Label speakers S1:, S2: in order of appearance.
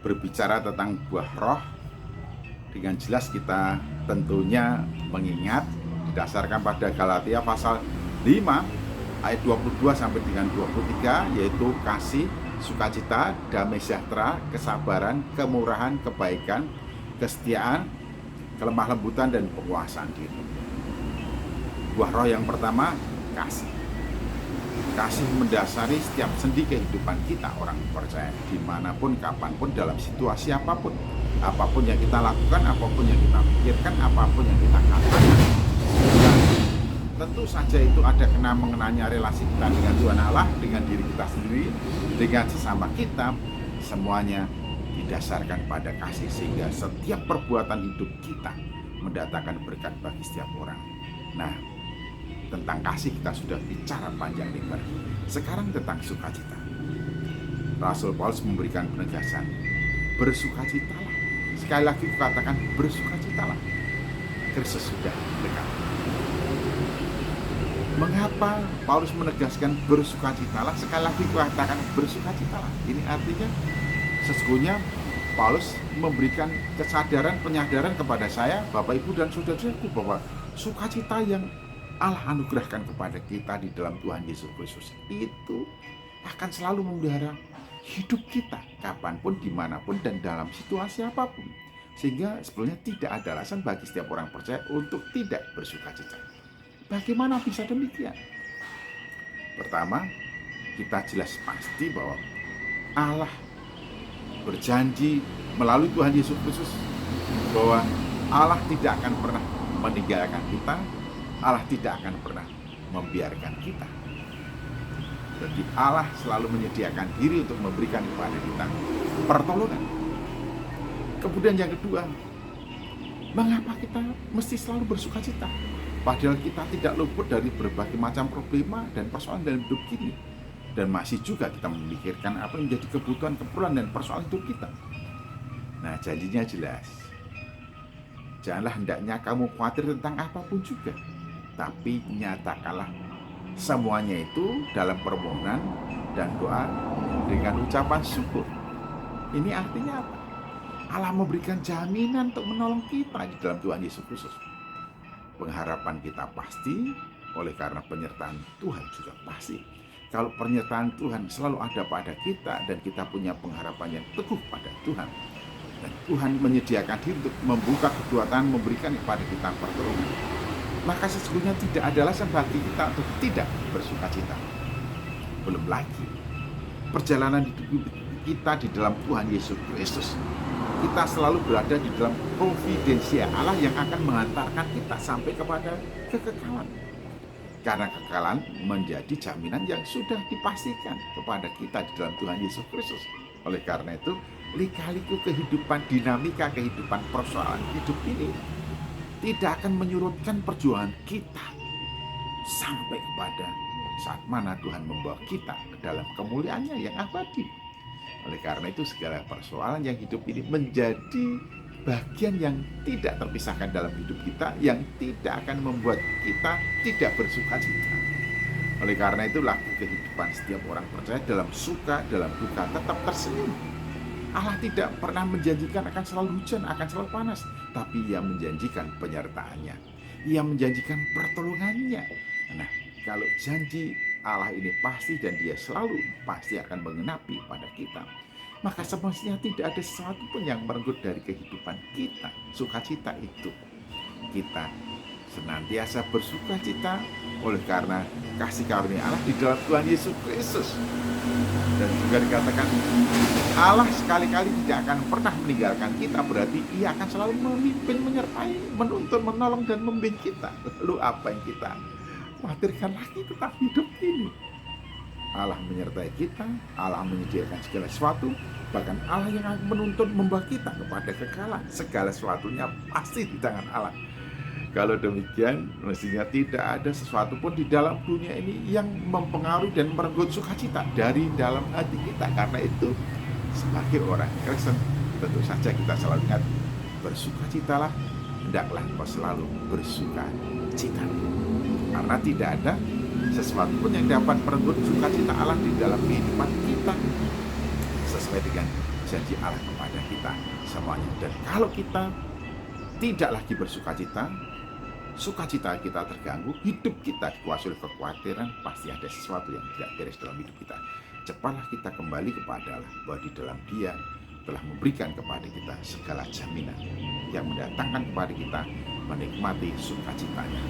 S1: berbicara tentang buah roh, dengan jelas kita tentunya mengingat didasarkan pada Galatia pasal 5 ayat 22 sampai dengan 23, yaitu kasih, sukacita, damai sejahtera, kesabaran, kemurahan, kebaikan, kesetiaan, kelemah lembutan, dan penguasaan diri. Buah roh yang pertama, kasih. Kasih mendasari setiap sendi kehidupan kita orang percaya, dimanapun, kapanpun, dalam situasi apapun. Apapun yang kita lakukan, apapun yang kita pikirkan, apapun yang kita katakan. Dan tentu saja itu ada mengenanya relasi kita dengan Tuhan Allah, dengan diri kita sendiri, dengan sesama kita. Semuanya didasarkan pada kasih, sehingga setiap perbuatan hidup kita mendatangkan berkat bagi setiap orang. Nah, tentang kasih kita sudah bicara panjang lebar. Sekarang tentang sukacita. Rasul Paulus memberikan penegasan, bersukacitalah. Sekali lagi katakan, bersukacitalah. Kristus sudah dekat. Mengapa Paulus menegaskan bersukacitalah? Sekali lagi katakan bersukacitalah. Ini artinya sesungguhnya Paulus memberikan kesadaran, penyadaran kepada saya, Bapak, Ibu, dan saudara-saudaraku, bahwa sukacita yang Allah anugerahkan kepada kita di dalam Tuhan Yesus Kristus itu akan selalu memelihara hidup kita kapanpun, dimanapun, dan dalam situasi apapun. Sehingga sebenarnya tidak ada alasan bagi setiap orang percaya untuk tidak bersukacita. Bagaimana bisa demikian? Pertama, kita jelas pasti bahwa Allah berjanji melalui Tuhan Yesus Kristus bahwa Allah tidak akan pernah meninggalkan kita. Allah tidak akan pernah membiarkan kita. Jadi Allah selalu menyediakan diri untuk memberikan kepada kita pertolongan. Kemudian yang kedua, mengapa kita mesti selalu bersukacita? Padahal kita tidak luput dari berbagai macam problema dan persoalan dalam hidup ini. Dan masih juga kita memikirkan apa yang menjadi kebutuhan dan persoalan hidup kita. Nah, janjinya jelas. Janganlah hendaknya kamu khawatir tentang apapun juga, tapi nyatakanlah semuanya itu dalam permohonan dan doa dengan ucapan syukur. Ini artinya apa? Allah memberikan jaminan untuk menolong kita di dalam Tuhan Yesus Kristus. Pengharapan kita pasti, oleh karena penyertaan Tuhan juga pasti. Kalau penyertaan Tuhan selalu ada pada kita dan kita punya pengharapan yang teguh pada Tuhan, dan Tuhan menyediakan diri untuk membuka kedua tangan, memberikan kepada kita pertolongan, maka sesungguhnya tidak ada alasan bagi kita untuk tidak bersukacita. Belum lagi perjalanan hidup kita di dalam Tuhan Yesus Kristus, kita selalu berada di dalam providensia Allah yang akan mengantarkan kita sampai kepada kekekalan. Karena kekekalan menjadi jaminan yang sudah dipastikan kepada kita di dalam Tuhan Yesus Kristus. Oleh karena itu, lika-liku kehidupan, dinamika kehidupan, persoalan hidup ini tidak akan menyurutkan perjuangan kita sampai kepada saat mana Tuhan membawa kita ke dalam kemuliaannya yang abadi. Oleh karena itu, segala persoalan yang hidup ini menjadi bagian yang tidak terpisahkan dalam hidup kita, yang tidak akan membuat kita tidak bersukacita. Oleh karena itulah kehidupan setiap orang percaya dalam suka, dalam duka tetap tersenyum. Allah tidak pernah menjanjikan akan selalu hujan, akan selalu panas, tapi Ia menjanjikan penyertaannya. Ia menjanjikan pertolongannya. Nah, kalau janji Allah ini pasti dan Dia selalu pasti akan mengenapi pada kita, maka semestinya tidak ada sesuatu pun yang merenggut dari kehidupan kita. Sukacita itu kita senantiasa bersukacita oleh karena kasih karunia Allah di dalam Tuhan Yesus Kristus. Dan juga dikatakan Allah sekali-kali tidak akan pernah meninggalkan kita, berarti Ia akan selalu memimpin, menyertai, menuntun, menolong, dan membimbing kita. Lalu apa yang kita khawatirkan lagi tentang hidup ini? Allah menyertai kita, Allah menyediakan segala sesuatu, bahkan Allah yang akan menuntun, membawa kita kepada kekekalan. Segala sesuatunya pasti di tangan Allah. Kalau demikian, mestinya tidak ada sesuatu pun di dalam dunia ini yang mempengaruhi dan merenggut sukacita dari dalam hati kita. Karena itu, sebagai orang Kristen, tentu saja kita selalu ingat, bersukacitalah, hendaklah kau selalu bersukacita. Karena tidak ada sesuatu pun yang dapat merenggut sukacita Allah di dalam kehidupan kita, sesuai dengan janji Allah kepada kepada kita semuanya. Dan kalau kita tidak lagi bersukacita, sukacita kita terganggu, hidup kita dikuasai oleh kekhawatiran, pasti ada sesuatu yang tidak beres dalam hidup kita. Cepatlah kita kembali kepada Allah, bahwa di dalam Dia telah memberikan kepada kita segala jaminan yang mendatangkan kepada kita menikmati sukacitanya.